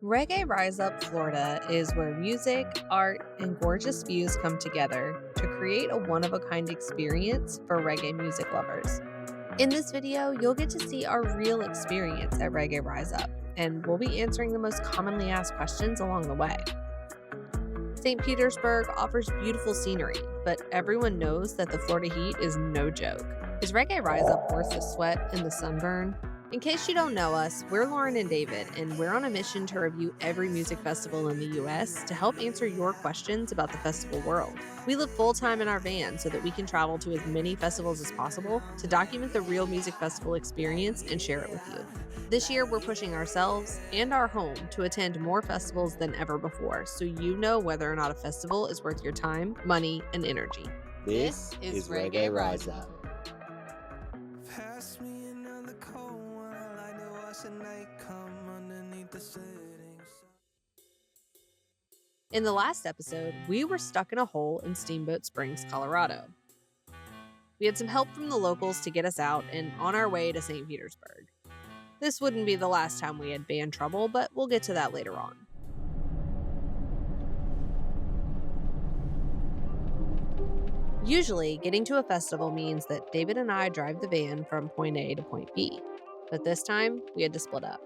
Reggae Rise Up, Florida is where music, art, and gorgeous views come together to create a one-of-a-kind experience for reggae music lovers. In this video, you'll get to see our real experience at Reggae Rise Up, and we'll be answering the most commonly asked questions along the way. St. Petersburg offers beautiful scenery, but everyone knows that the Florida heat is no joke. Is Reggae Rise Up worth the sweat and the sunburn? In case you don't know us, we're Lauren and David, and we're on a mission to review every music festival in the U.S. to help answer your questions about the festival world. We live full-time in our van so that we can travel to as many festivals as possible to document the real music festival experience and share it with you. This year, we're pushing ourselves and our home to attend more festivals than ever before, so you know whether or not a festival is worth your time, money, and energy. This is Reggae Rise Up. In the last episode, we were stuck in a hole in Steamboat Springs, Colorado. We had some help from the locals to get us out and on our way to St. Petersburg. This wouldn't be the last time we had van trouble, but we'll get to that later on. Usually, getting to a festival means that David and I drive the van from point A to point B, but this time we had to split up.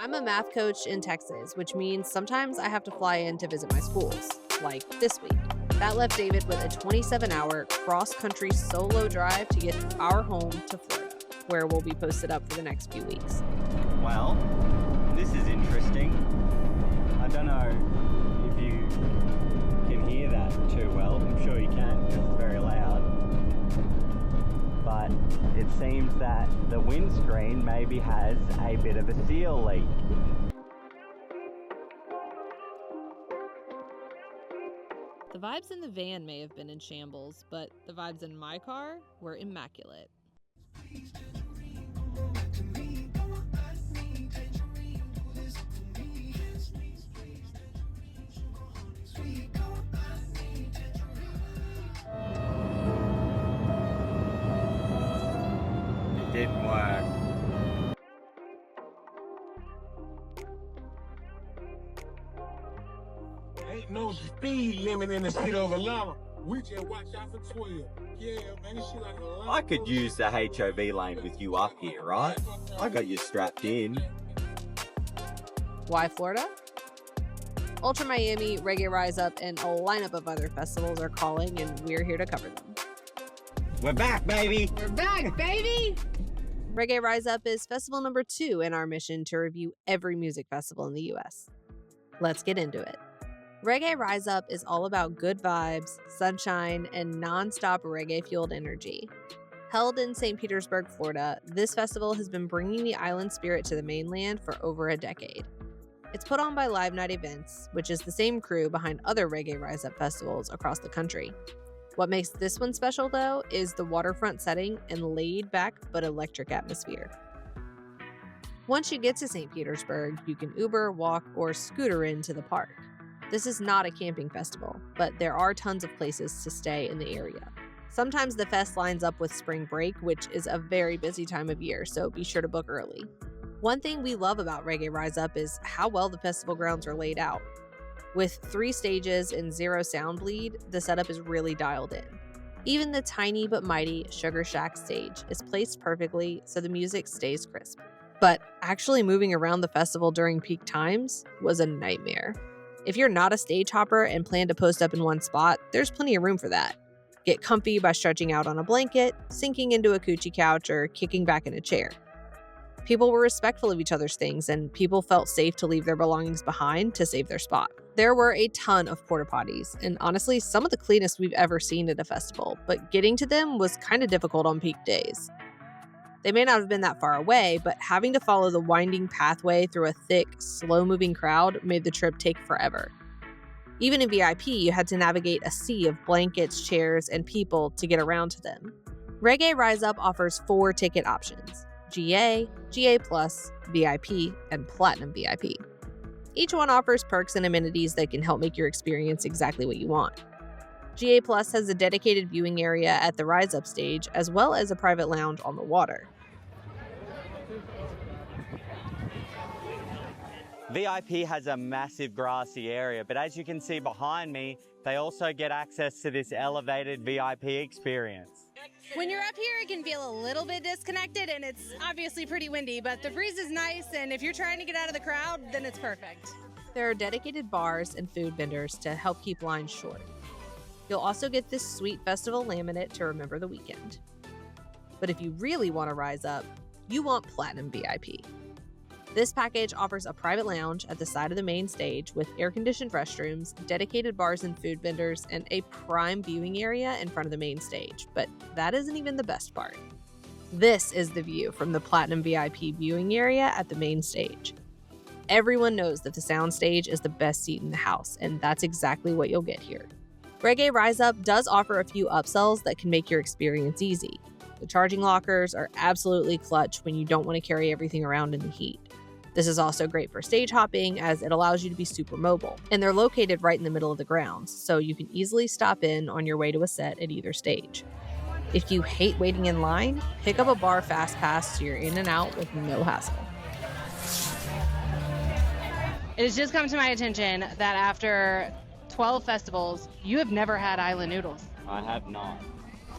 I'm a math coach in Texas, which means sometimes I have to fly in to visit my schools, like this week. That left David with a 27-hour cross-country solo drive to get our home to Florida, where we'll be posted up for the next few weeks. Well, this is interesting. I don't know if you can hear that too well. I'm sure you can because it's very loud. But it seems that the windscreen maybe has a bit of a seal leak. The vibes in the van may have been in shambles, but the vibes in my car were immaculate. Didn't work. Ain't no speed limit in the city of Atlanta. We just watch out for 12. Yeah, man, this shit like a I could use the HOV lane with you up here, right? I got you strapped in. Why Florida? Ultra Miami, Reggae Rise Up, and a lineup of other festivals are calling, and we're here to cover them. We're back, baby! We're back, baby! Reggae Rise Up is festival number 2 in our mission to review every music festival in the U.S. Let's get into it. Reggae Rise Up is all about good vibes, sunshine, and non-stop reggae-fueled energy. Held in St. Petersburg, Florida, this festival has been bringing the island spirit to the mainland for over a decade. It's put on by Live Night Events, which is the same crew behind other Reggae Rise Up festivals across the country. What makes this one special, though, is the waterfront setting and laid-back but electric atmosphere. Once you get to St. Petersburg, you can Uber, walk, or scooter into the park. This is not a camping festival, but there are tons of places to stay in the area. Sometimes the fest lines up with spring break, which is a very busy time of year, so be sure to book early. One thing we love about Reggae Rise Up is how well the festival grounds are laid out. With 3 stages and 0 sound bleed, the setup is really dialed in. Even the tiny but mighty Sugar Shack stage is placed perfectly so the music stays crisp. But actually moving around the festival during peak times was a nightmare. If you're not a stage hopper and plan to post up in one spot, there's plenty of room for that. Get comfy by stretching out on a blanket, sinking into a coochie couch, or kicking back in a chair. People were respectful of each other's things, and people felt safe to leave their belongings behind to save their spot. There were a ton of porta potties, and honestly, some of the cleanest we've ever seen at a festival, but getting to them was kind of difficult on peak days. They may not have been that far away, but having to follow the winding pathway through a thick, slow-moving crowd made the trip take forever. Even in VIP, you had to navigate a sea of blankets, chairs, and people to get around to them. Reggae Rise Up offers 4 ticket options: GA, GA+, VIP, and Platinum VIP. Each one offers perks and amenities that can help make your experience exactly what you want. GA Plus has a dedicated viewing area at the Rise Up stage, as well as a private lounge on the water. VIP has a massive grassy area, but as you can see behind me, they also get access to this elevated VIP experience. When you're up here, it can feel a little bit disconnected, and it's obviously pretty windy, but the breeze is nice, and if you're trying to get out of the crowd, then it's perfect. There are dedicated bars and food vendors to help keep lines short. You'll also get this sweet festival laminate to remember the weekend. But if you really want to rise up, you want Platinum VIP. This package offers a private lounge at the side of the main stage with air-conditioned restrooms, dedicated bars and food vendors, and a prime viewing area in front of the main stage. But that isn't even the best part. This is the view from the Platinum VIP viewing area at the main stage. Everyone knows that the sound stage is the best seat in the house, and that's exactly what you'll get here. Reggae Rise Up does offer a few upsells that can make your experience easy. The charging lockers are absolutely clutch when you don't want to carry everything around in the heat. This is also great for stage hopping as it allows you to be super mobile, and they're located right in the middle of the grounds, so you can easily stop in on your way to a set at either stage. If you hate waiting in line, pick up a bar fast pass so you're in and out with no hassle. It has just come to my attention that after 12 festivals, you have never had island noodles. I have not.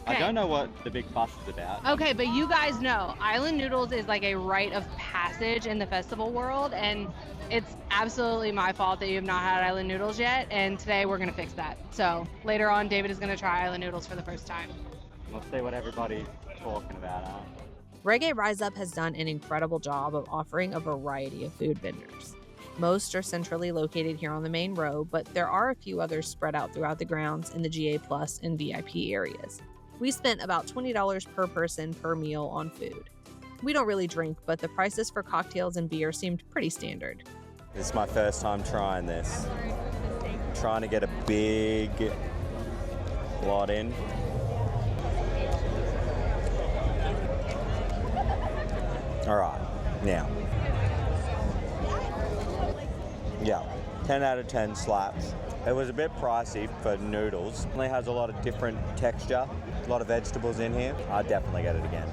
Okay. I don't know what the big fuss is about. Okay, but you guys know island noodles is like a rite of passage in the festival world, and it's absolutely my fault that you have not had island noodles yet, and today we're gonna fix that. So later on, David is gonna try island noodles for the first time. Let's see what everybody's talking about, huh? Reggae Rise Up has done an incredible job of offering a variety of food vendors. Most are centrally located here on the main row, but there are a few others spread out throughout the grounds in the GA Plus and VIP areas. We spent about $20 per person per meal on food. We don't really drink, but the prices for cocktails and beer seemed pretty standard. This is my first time trying this. I'm trying to get a big lot in. All right, now. Yeah, 10 out of 10 slaps. It was a bit pricey for noodles. It has a lot of different texture, a lot of vegetables in here. I'd definitely get it again,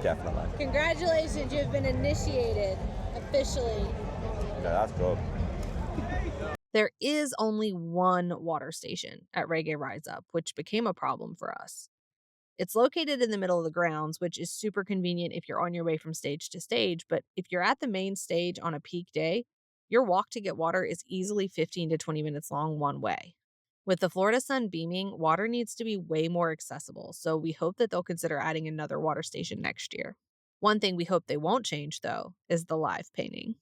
definitely. Congratulations, you have been initiated officially. Yeah, that's good. There is only one water station at Reggae Rise Up, which became a problem for us. It's located in the middle of the grounds, which is super convenient if you're on your way from stage to stage, but if you're at the main stage on a peak day, your walk to get water is easily 15 to 20 minutes long one way. With the Florida sun beaming, water needs to be way more accessible, so we hope that they'll consider adding another water station next year. One thing we hope they won't change, though, is the live painting.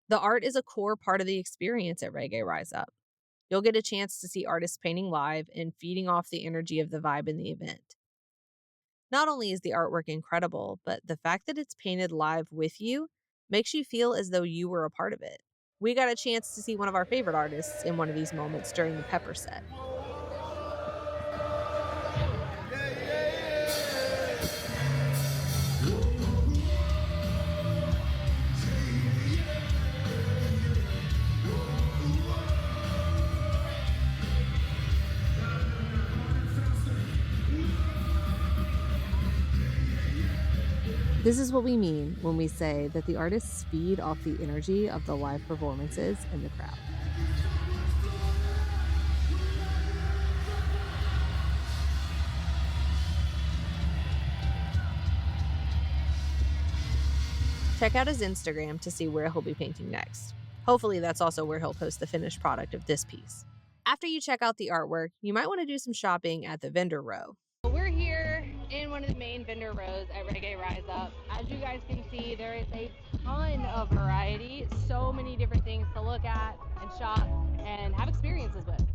The art is a core part of the experience at Reggae Rise Up. You'll get a chance to see artists painting live and feeding off the energy of the vibe in the event. Not only is the artwork incredible, but the fact that it's painted live with you makes you feel as though you were a part of it. We got a chance to see one of our favorite artists in one of these moments during the Pepper set. This is what we mean when we say that the artists feed off the energy of the live performances in the crowd. Check out his Instagram to see where he'll be painting next. Hopefully that's also where he'll post the finished product of this piece. After you check out the artwork, you might want to do some shopping at the vendor row. We're here in one of the main vendor rows at Reggae Rise Up. As you guys can see, there is a ton of variety, so many different things to look at and shop and have experiences with.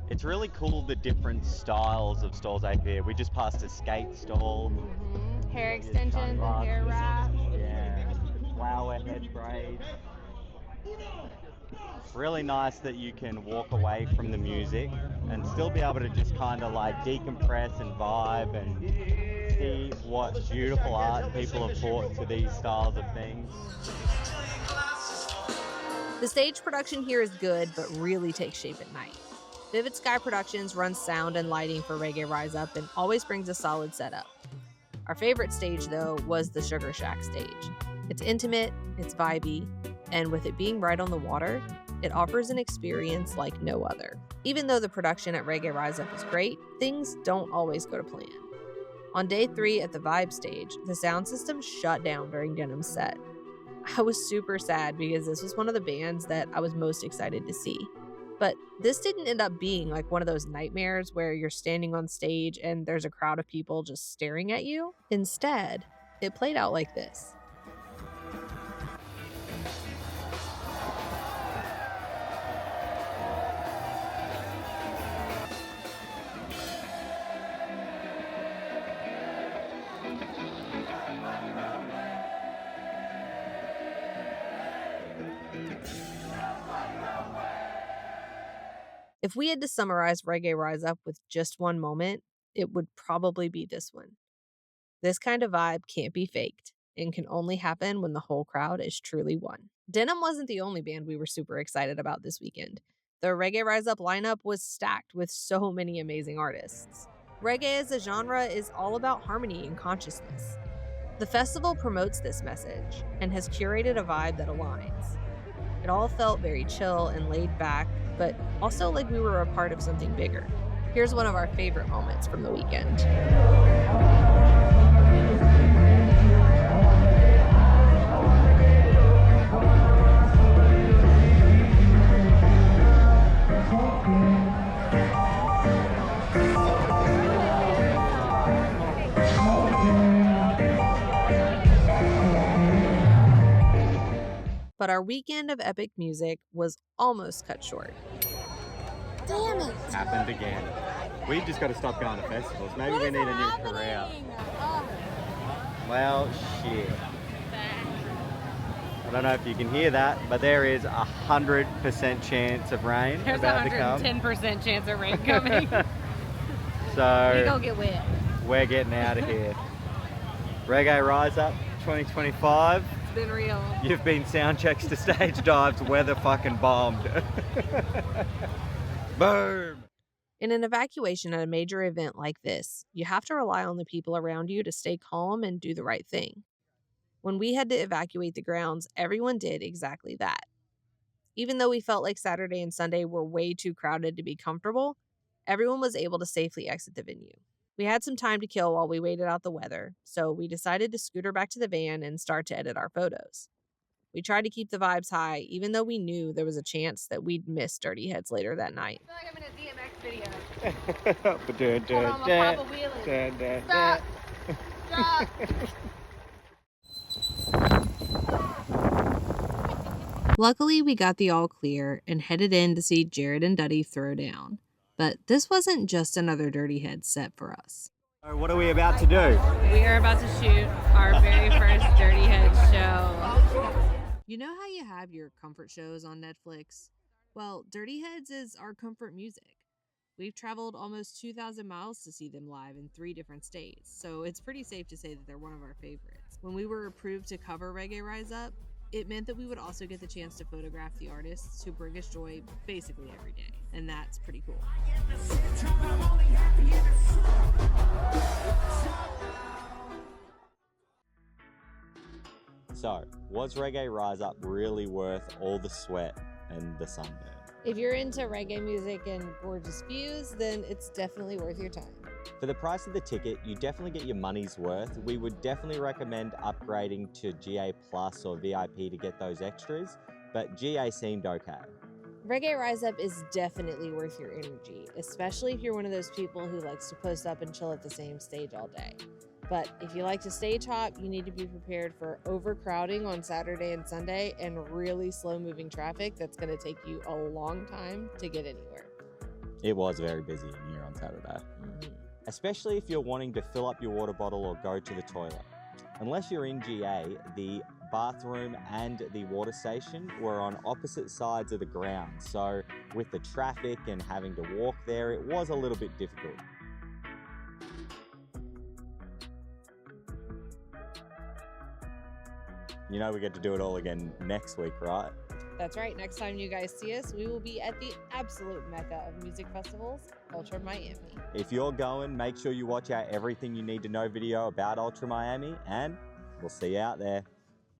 It's really cool the different styles of stalls out here. We just passed a skate stall. Hair extensions and hair wraps. Yeah, flower head braids. It's really nice that you can walk away from the music and still be able to just kind of like decompress and vibe and see what beautiful art people have brought to these styles of things. The stage production here is good, but really takes shape at night. Vivid Sky Productions runs sound and lighting for Reggae Rise Up and always brings a solid setup. Our favorite stage, though, was the Sugar Shack stage. It's intimate, it's vibey, And with it being right on the water, it offers an experience like no other. Even though the production at Reggae Rise Up is great, things don't always go to plan. On day 3 at the Vibe stage, the sound system shut down during Denim's set. I was super sad because this was one of the bands that I was most excited to see. But this didn't end up being like one of those nightmares where you're standing on stage and there's a crowd of people just staring at you. Instead, it played out like this. If we had to summarize Reggae Rise Up with just one moment, it would probably be this one. This kind of vibe can't be faked and can only happen when the whole crowd is truly one. Denim wasn't the only band we were super excited about this weekend. The Reggae Rise Up lineup was stacked with so many amazing artists. Reggae as a genre is all about harmony and consciousness. The festival promotes this message and has curated a vibe that aligns. It all felt very chill and laid back, but also like we were a part of something bigger. Here's one of our favorite moments from the weekend. But our weekend of epic music was almost cut short. Damn it! Happened again. We've just got to stop going to festivals. Maybe we need a new career. Well, shit. I don't know if you can hear that, but there is 100% chance of rain There's about to come. 110% chance of rain coming. So We gonna get wet. we're getting out of here. Reggae Rise Up 2025. It's been real. You've been Soundchecks to Stagedives. Weather fucking bombed. Boom. In an evacuation at a major event like this, you have to rely on the people around you to stay calm and do the right thing. When we had to evacuate the grounds, everyone did exactly that. Even though we felt like Saturday and Sunday were way too crowded to be comfortable, everyone was able to safely exit the venue. We had some time to kill while we waited out the weather, so we decided to scooter back to the van and start to edit our photos. We tried to keep the vibes high, even though we knew there was a chance that we'd miss Dirty Heads later that night. I feel like I'm in a DMX video. Hold on, I'm gonna pop a wheelie. Stop. Stop. Luckily, we got the all clear and headed in to see Jared and Duddy throw down. But this wasn't just another Dirty Heads set for us. So what are we about to do? We are about to shoot our very first Dirty Heads show. You know how you have your comfort shows on Netflix? Well, Dirty Heads is our comfort music. We've traveled almost 2,000 miles to see them live in 3 different states, so it's pretty safe to say that they're one of our favorites. When we were approved to cover Reggae Rise Up, it meant that we would also get the chance to photograph the artists who bring us joy basically every day, and that's pretty cool. So, was Reggae Rise Up really worth all the sweat and the sunburn? If you're into reggae music and gorgeous views, then it's definitely worth your time. For the price of the ticket, you definitely get your money's worth. We would definitely recommend upgrading to GA Plus or VIP to get those extras, but GA seemed okay. Reggae Rise Up is definitely worth your energy, especially if you're one of those people who likes to post up and chill at the same stage all day. But if you like to stage hop, you need to be prepared for overcrowding on Saturday and Sunday and really slow-moving traffic that's going to take you a long time to get anywhere. It was very busy in here on Saturday. Especially if you're wanting to fill up your water bottle or go to the toilet. Unless you're in GA, the bathroom and the water station were on opposite sides of the ground. So with the traffic and having to walk there, it was a little bit difficult. You know we get to do it all again next week, right? That's right. Next time you guys see us, we will be at the absolute mecca of music festivals, Ultra Miami. If you're going, make sure you watch our Everything You Need to Know video about Ultra Miami, and we'll see you out there.